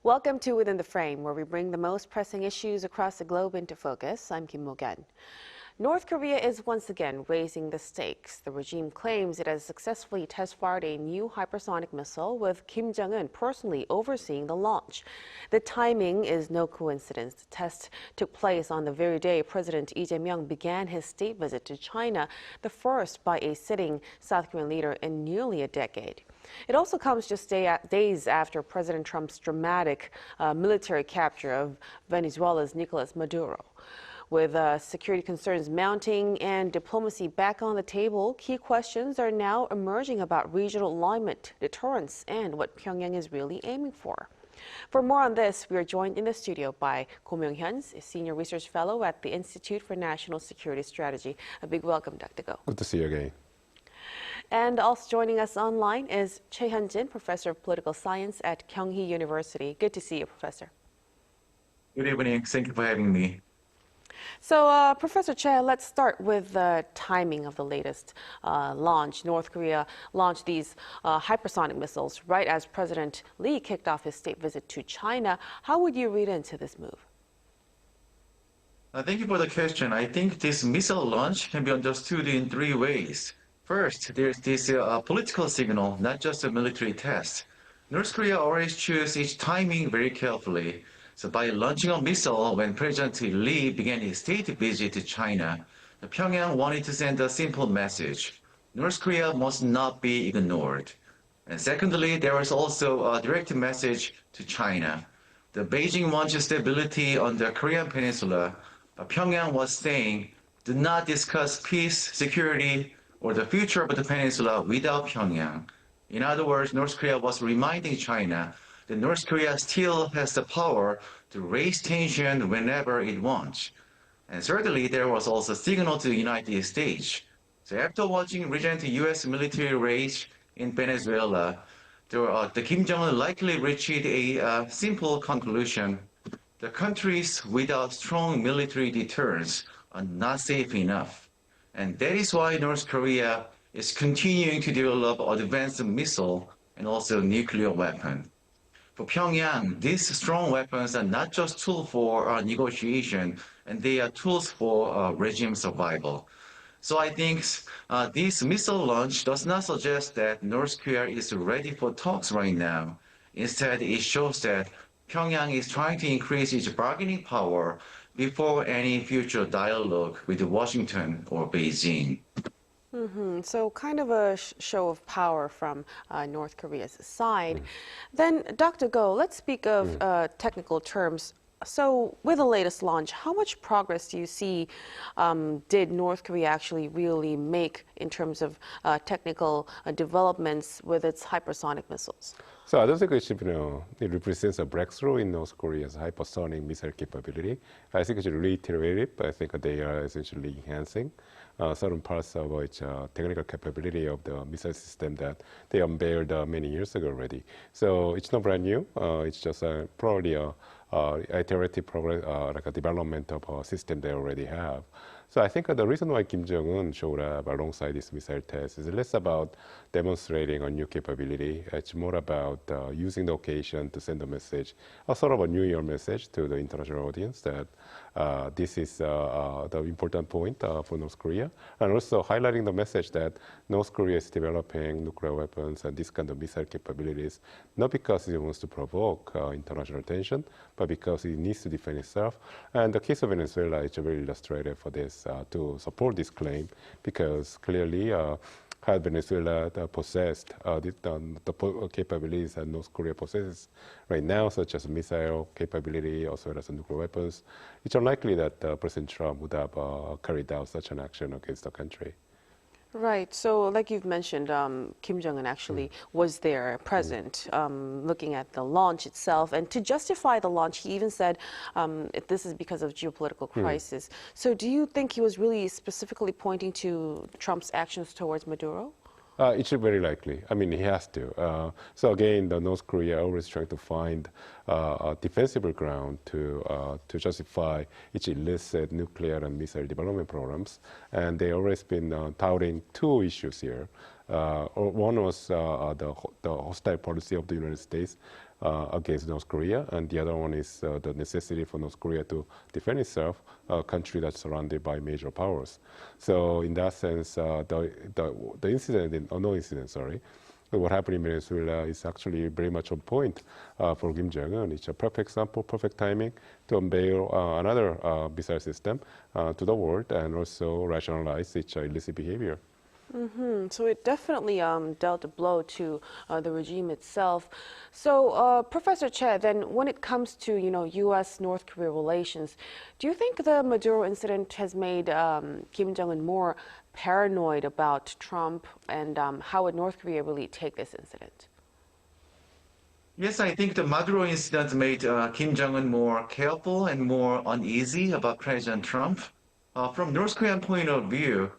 Welcome to Within the Frame, where we bring the most pressing issues across the globe into focus. I'm Kim Mok-yeon. North Korea is once again raising the stakes. The regime claims it has successfully test-fired a new hypersonic missile, with Kim Jong-un personally overseeing the launch. The timing is no coincidence. The test took place on the very day President Lee Jae Myung began his state visit to China, the first by a sitting South Korean leader in nearly a decade. It also comes just days after President Trump's dramatic military capture of Venezuela's Nicolás Maduro. With security concerns mounting and diplomacy back on the table, key questions are now emerging about regional alignment, deterrence, and what Pyongyang is really aiming for. For more on this, we are joined in the studio by Go Myong-hyun, a senior research fellow at the Institute for National Security Strategy. A big welcome, Dr. Go. Good to see you again. And also joining us online is Choi Hyun-jin, professor of political science at Kyunghee University. Good to see you, Professor. Good evening. Thank you for having me. So, Professor Choi, let's start with the timing of the latest launch. North Korea launched these hypersonic missiles right as President Lee kicked off his state visit to China. How would you read into this move? Thank you for the question. I think this missile launch can be understood in three ways. First, there's this political signal, not just a military test. North Korea always chooses its timing very carefully. So by launching a missile when President Lee began his state visit to China, Pyongyang wanted to send a simple message. North Korea must not be ignored. And secondly, there was also a direct message to China. The Beijing wants stability on the Korean peninsula. Pyongyang was saying, do not discuss peace, security, or the future of the peninsula without Pyongyang. In other words, North Korea was reminding China that North Korea still has the power to raise tension whenever it wants. And thirdly, there was also a signal to the United States. So after watching recent U.S. military raids in Venezuela, the Kim Jong-un likely reached a simple conclusion. The countries without strong military deterrence are not safe enough. And that is why North Korea is continuing to develop advanced missile and also nuclear weapon. For Pyongyang, these strong weapons are not just tools for negotiation, and they are tools for regime survival. So I think this missile launch does not suggest that North Korea is ready for talks right now. Instead, it shows that Pyongyang is trying to increase its bargaining power before any future dialogue with Washington or Beijing. So kind of a show of power from North Korea's side. Then, Dr. Go, let's speak of technical terms. So with the latest launch, how much progress do you see did North Korea actually really make in terms of technical developments with its hypersonic missiles? So I don't think it represents a breakthrough in North Korea's hypersonic missile capability. I think it's reiterative. I think they are essentially enhancing certain parts of its technical capability of the missile system that they unveiled many years ago already. So it's not brand new. It's just probably a iterative progress, like a development of a system they already have. So I think the reason why Kim Jong-un showed up alongside this missile test is less about demonstrating a new capability. It's more about using the occasion to send a message, a sort of a New Year message to the international audience that this is the important point for North Korea, and also highlighting the message that North Korea is developing nuclear weapons and this kind of missile capabilities, not because it wants to provoke international tension, but because it needs to defend itself. And the case of Venezuela is very illustrative for this, to support this claim, because clearly had Venezuela possessed the capabilities that North Korea possesses right now, such as missile capability as well as nuclear weapons, it's unlikely that President Trump would have carried out such an action against the country. Right. So, like you've mentioned, Kim Jong-un actually was there, present, looking at the launch itself. And to justify the launch, he even said this is because of geopolitical crisis. So, do you think he was really specifically pointing to Trump's actions towards Maduro? It's very likely. I mean, he has to. So again, the North Korea always trying to find a defensible ground to justify its illicit nuclear and missile development programs, and they always been touting two issues here. One was the hostile policy of the United States against North Korea, and the other one is the necessity for North Korea to defend itself, a country that's surrounded by major powers. So in that sense, the incident, no incident, sorry, what happened in Venezuela is actually very much on point for Kim Jong-un. It's a perfect example, perfect timing to unveil another missile system to the world and also rationalize its illicit behavior. So it definitely dealt a blow to the regime itself. So, Professor Che, then when it comes to U.S.-North Korea relations, do you think the Maduro incident has made Kim Jong-un more paranoid about Trump, and how would North Korea really take this incident? Yes, I think the Maduro incident made Kim Jong-un more careful and more uneasy about President Trump. From North Korean point of view,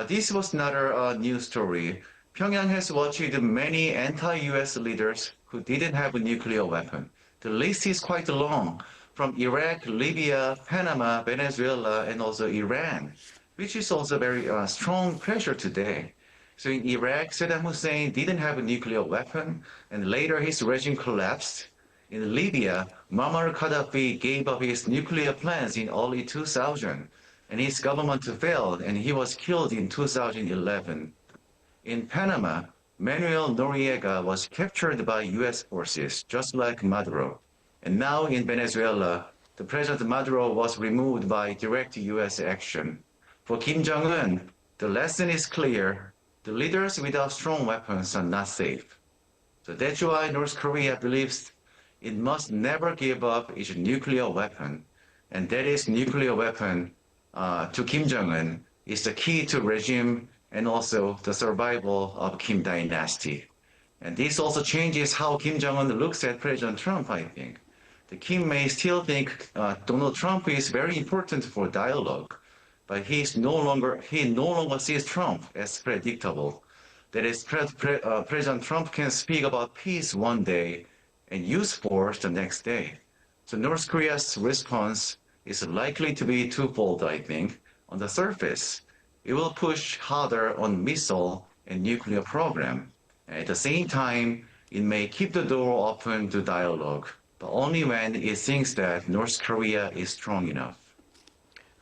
this was not a new story. Pyongyang has watched many anti-US leaders who didn't have a nuclear weapon. The list is quite long, from Iraq, Libya, Panama, Venezuela, and also Iran, which is also very strong pressure today. So in Iraq, Saddam Hussein didn't have a nuclear weapon, and later his regime collapsed. In Libya, Muammar Gaddafi gave up his nuclear plans in early 2000. And his government failed, and he was killed in 2011. In Panama, Manuel Noriega was captured by US forces, just like Maduro. And now in Venezuela, the President Maduro was removed by direct US action. For Kim Jong-un, the lesson is clear. The leaders without strong weapons are not safe. So that's why North Korea believes it must never give up its nuclear weapon. And that is nuclear weapon to Kim Jong-un is the key to regime and also the survival of Kim dynasty. And this also changes how Kim Jong-un looks at President Trump, I think. The Kim may still think Donald Trump is very important for dialogue, but he no longer sees Trump as predictable. That is, President Trump can speak about peace one day and use force the next day. So North Korea's response is likely to be twofold, I think. On the surface, it will push harder on missile and nuclear program. At the same time, it may keep the door open to dialogue, but only when it thinks that North Korea is strong enough.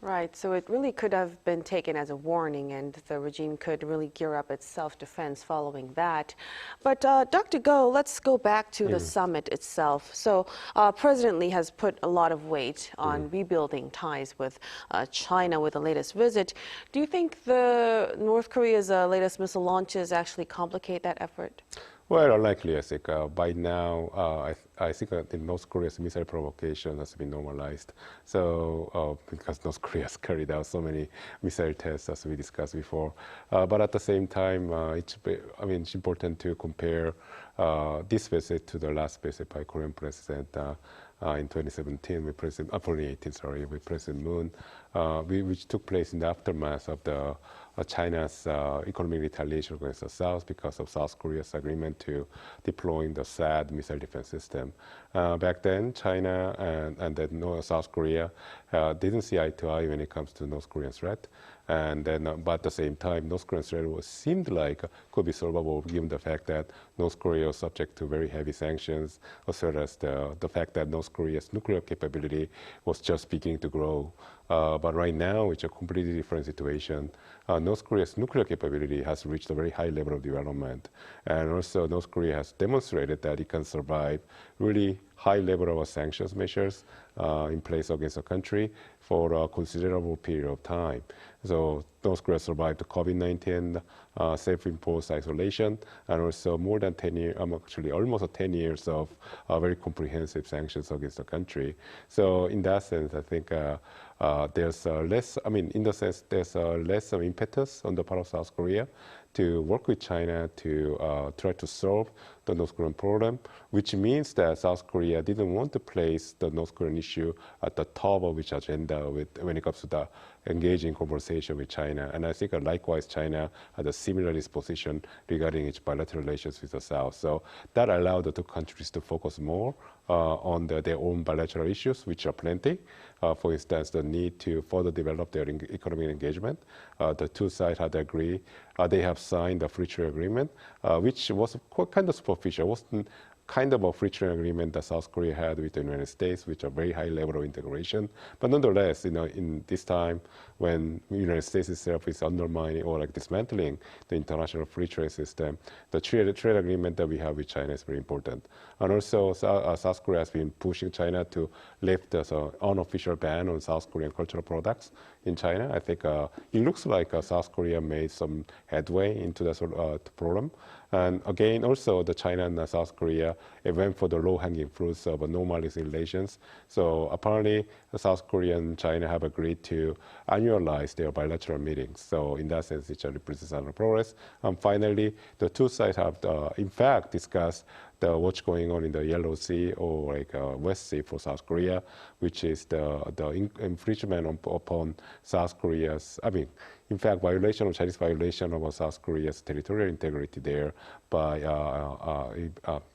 Right, so it really could have been taken as a warning, and the regime could really gear up its self-defense following that. But Dr. Go, let's go back to the summit itself. So President Lee has put a lot of weight on rebuilding ties with China with the latest visit. Do you think the North Korea's latest missile launches actually complicate that effort? Well, unlikely, I think. By now, I think that North Korea's missile provocation has been normalized. So, because North Korea has carried out so many missile tests, as we discussed before. But at the same time, it's important to compare this visit to the last visit by Korean President in 2017 with 2018, sorry, with President Moon, which took place in the aftermath of the China's economic retaliation against the South because of South Korea's agreement to deploying the THAAD missile defense system. Back then, China and then South Korea didn't see eye to eye when it comes to North Korean threat. And then, but at the same time, North Korean threat seemed like could be solvable given the fact that North Korea was subject to very heavy sanctions, as well as the fact that North Korea's nuclear capability was just beginning to grow. But right now, it's a completely different situation. North Korea's nuclear capability has reached a very high level of development. And also, North Korea has demonstrated that it can survive really high level of sanctions measures in place against the country for a considerable period of time. So North Korea survived the COVID-19 self-imposed isolation, and also more than 10 years, actually almost 10 years of very comprehensive sanctions against the country. So in that sense, I think there's less, in the sense, there's less impetus on the part of South Korea to work with China to try to solve the North Korean problem, which means that South Korea didn't want to place the North Korean issue at the top of its agenda when it comes to the engage in conversation with China. And I think likewise, China had a similar disposition regarding its bilateral relations with the South. So that allowed the two countries to focus more on their own bilateral issues, which are plenty. For instance, the need to further develop their economic engagement. The two sides had agreed. They have signed the free trade agreement, which was kind of superficial. It wasn't kind of a free trade agreement that South Korea had with the United States, which are very high level of integration. But nonetheless, in this time when the United States itself is undermining or dismantling the international free trade system, the trade agreement that we have with China is very important. And also, South Korea has been pushing China to lift the unofficial ban on South Korean cultural products in China. I think it looks like South Korea made some headway into the problem. And again, also the China and South Korea went for the low-hanging fruits of normalizing relations. So apparently, South Korea and China have agreed to annualize their bilateral meetings. So in that sense, it represents some progress. And finally, the two sides have, in fact, discussed what's going on in the Yellow Sea or West Sea for South Korea, which is the infringement upon South Korea's, in fact, Chinese violation of South Korea's territorial integrity there by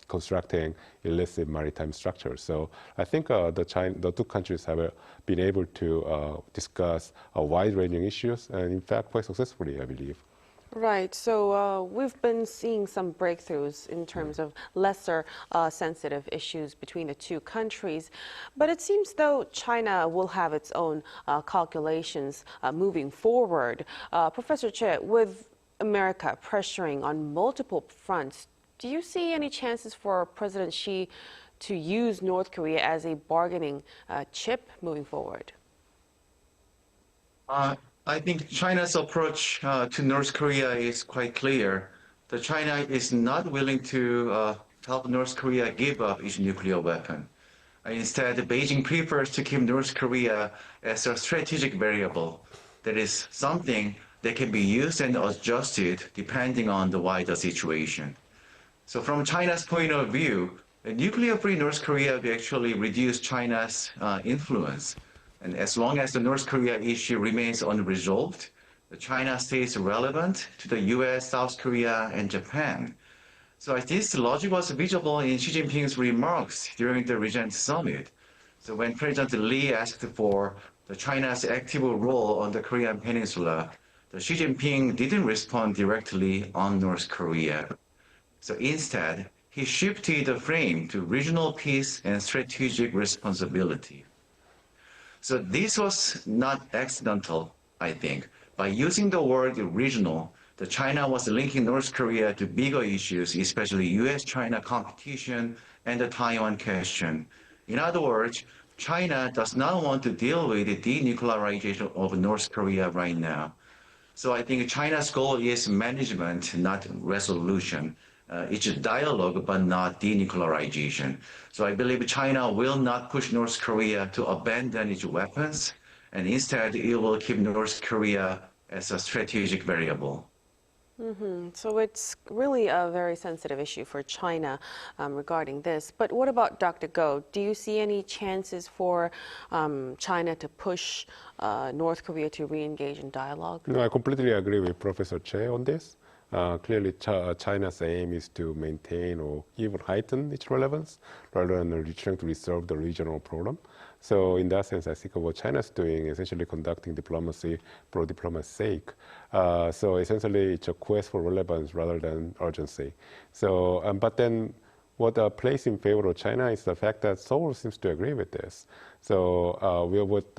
constructing illicit maritime structures. So I think the two countries have been able to discuss a wide-ranging issues, and in fact, quite successfully, I believe. Right. So we've been seeing some breakthroughs in terms of lesser sensitive issues between the two countries. But it seems though China will have its own calculations moving forward. Professor Che, with America pressuring on multiple fronts, do you see any chances for President Xi to use North Korea as a bargaining chip moving forward? I think China's approach to North Korea is quite clear. That China is not willing to help North Korea give up its nuclear weapon. Instead, Beijing prefers to keep North Korea as a strategic variable. That is something that can be used and adjusted depending on the wider situation. So from China's point of view, a nuclear-free North Korea will actually reduce China's influence. And as long as the North Korea issue remains unresolved, China stays relevant to the US, South Korea, and Japan. So this logic was visible in Xi Jinping's remarks during the recent summit. So when President Lee asked for China's active role on the Korean Peninsula, Xi Jinping didn't respond directly on North Korea. So instead, he shifted the frame to regional peace and strategic responsibility. So this was not accidental, I think. By using the word regional, China was linking North Korea to bigger issues, especially US-China competition and the Taiwan question. In other words, China does not want to deal with the denuclearization of North Korea right now. So I think China's goal is management, not resolution. It's a dialogue, but not denuclearization. So I believe China will not push North Korea to abandon its weapons, and instead it will keep North Korea as a strategic variable. So it's really a very sensitive issue for China regarding this. But what about Dr. Go? Do you see any chances for China to push North Korea to re-engage in dialogue? No, I completely agree with Professor Che on this. Clearly, China's aim is to maintain or even heighten its relevance rather than trying to resolve the regional problem. So in that sense, I think what China's doing is essentially conducting diplomacy for diplomacy's sake. So essentially, it's a quest for relevance rather than urgency. So, but then what plays in favor of China is the fact that Seoul seems to agree with this. So we are with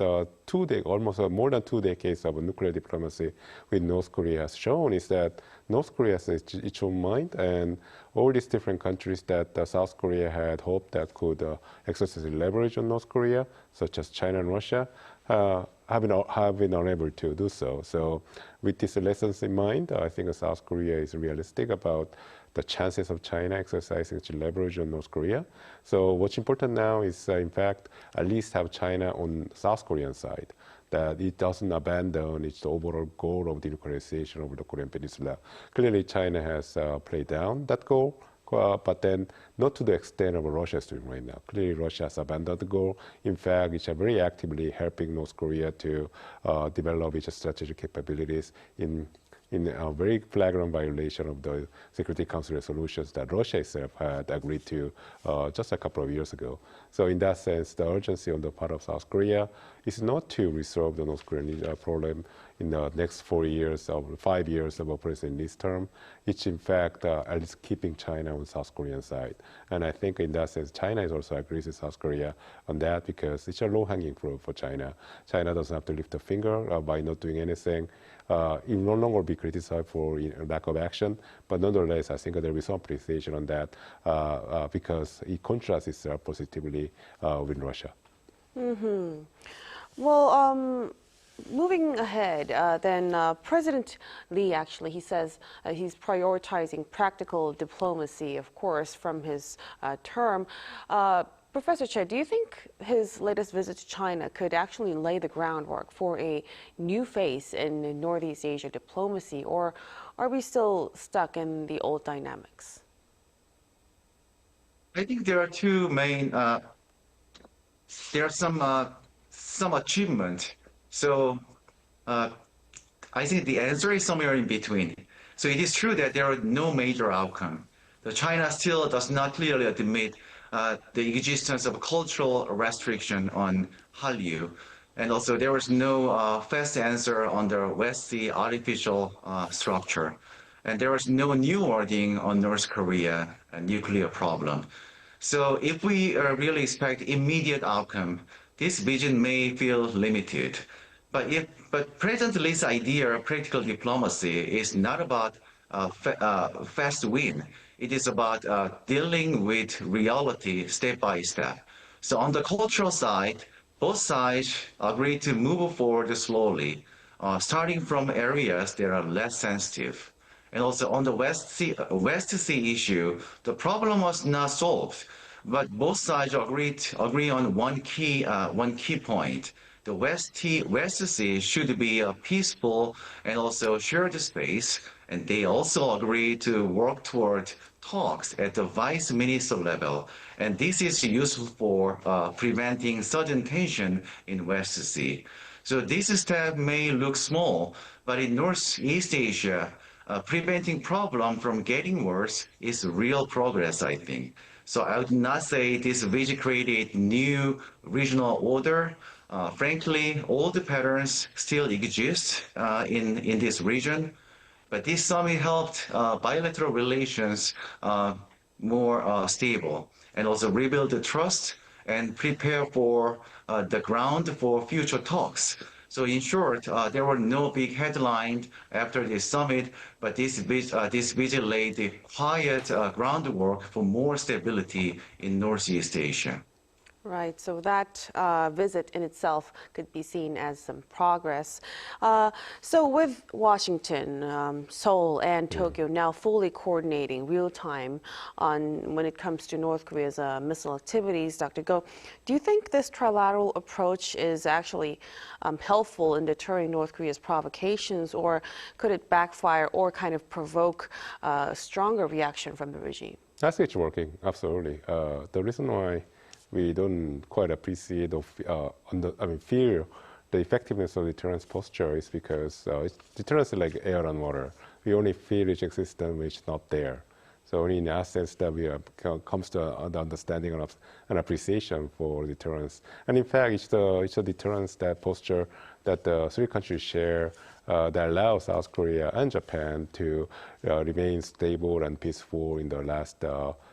almost more than 2 decades of nuclear diplomacy with North Korea has shown is that North Korea has its own mind, and all these different countries that South Korea had hoped that could exercise leverage on North Korea, such as China and Russia, have been unable to do so. So with these lessons in mind, I think South Korea is realistic about the chances of China exercising its leverage on North Korea. So what's important now is, in fact, at least have China on South Korean side, that it doesn't abandon its overall goal of denuclearization of the Korean Peninsula. Clearly, China has played down that goal but then not to the extent of Russia is doing right now. Clearly, Russia has abandoned the goal. In fact, it's very actively helping North Korea to develop its strategic capabilities in a very flagrant violation of the Security Council resolutions that Russia itself had agreed to just a couple of years ago. So in that sense, the urgency on the part of South Korea is not to resolve the North Korean problem in the next 4 years or 5 years of President Lee's term. It's in fact at least keeping China on South Korean side. And I think in that sense, China is also agrees with South Korea on that because it's a low-hanging fruit for China. China doesn't have to lift a finger by not doing anything. It will no longer be criticized for lack of action, but nonetheless, I think there will be some appreciation on that because it contrasts itself positively with Russia. Mm-hmm. Well, moving ahead, then President Lee actually, he says he's prioritizing practical diplomacy, of course, from his term. Professor Che, do you think his latest visit to China could actually lay the groundwork for a new phase in Northeast Asia diplomacy, or are we still stuck in the old dynamics? I think there are two main, there are some achievement. So I think the answer is somewhere in between. So it is true that there are no major outcome. The China still does not clearly admit the existence of a cultural restriction on Hallyu. And also there was no fast answer on the West Sea artificial structure. And there was no new wording on North Korea nuclear problem. So if we really expect immediate outcome, this vision may feel limited. But President Lee's idea of practical diplomacy is not about fast win. It is about dealing with reality step by step. So on the cultural side, both sides agree to move forward slowly, starting from areas that are less sensitive. And also on the West Sea issue, the problem was not solved, but both sides agree on one key point. The West Sea should be a peaceful and also shared space, and they also agree to work toward talks at the vice minister level. And this is useful for preventing sudden tension in West Sea. So this step may look small, but in Northeast Asia, preventing problem from getting worse is real progress, I think. So I would not say this vision created new regional order. Frankly, all the patterns still exist in this region, but this summit helped bilateral relations more stable and also rebuild the trust and prepare for the ground for future talks. So in short, there were no big headlines after this summit, but this visit laid the quiet groundwork for more stability in Northeast Asia. Right, so that visit in itself could be seen as some progress. So with Washington, Seoul, and Tokyo now fully coordinating real time on when it comes to North Korea's missile activities, Dr. Go, do you think this trilateral approach is actually helpful in deterring North Korea's provocations, or could it backfire or kind of provoke a stronger reaction from the regime? I think it's working, absolutely. The reason why we don't quite appreciate or feel the effectiveness of deterrence posture is because deterrence is like air and water. We only feel each system which is not there. So only in that sense that we comes to the understanding of an appreciation for deterrence. And in fact, it's the deterrence, that posture that the three countries share that allows South Korea and Japan to remain stable and peaceful in the last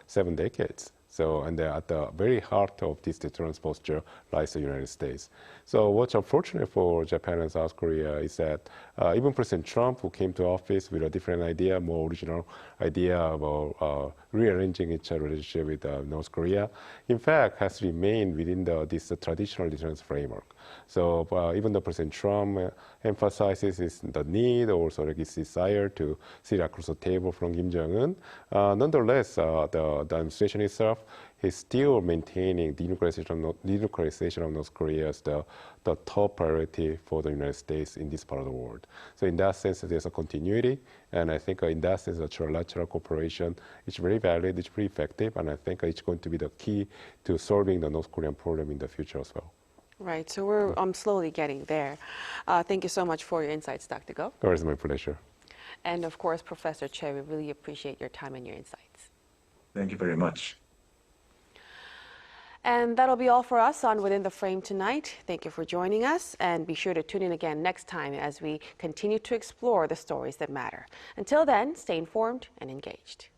7 decades. So, and at the very heart of this deterrence posture lies the United States. So what's unfortunate for Japan and South Korea is that even President Trump, who came to office with a different idea, more original idea about rearranging its relationship with North Korea, in fact, has remained within this traditional deterrence framework. So even though President Trump emphasizes the need or sort of his desire to sit across the table from Kim Jong-un, nonetheless, the administration itself he's still maintaining denuclearization of North Korea as the top priority for the United States in this part of the world. So in that sense, there's a continuity, and I think in that sense, the trilateral cooperation is very valid, it's pretty effective, and I think it's going to be the key to solving the North Korean problem in the future as well. Right, so we're slowly getting there. Thank you so much for your insights, Dr. Go. It was my pleasure. And of course, Professor Choi, we really appreciate your time and your insights. Thank you very much. And that'll be all for us on Within the Frame tonight. Thank you for joining us, and be sure to tune in again next time as we continue to explore the stories that matter. Until then, stay informed and engaged.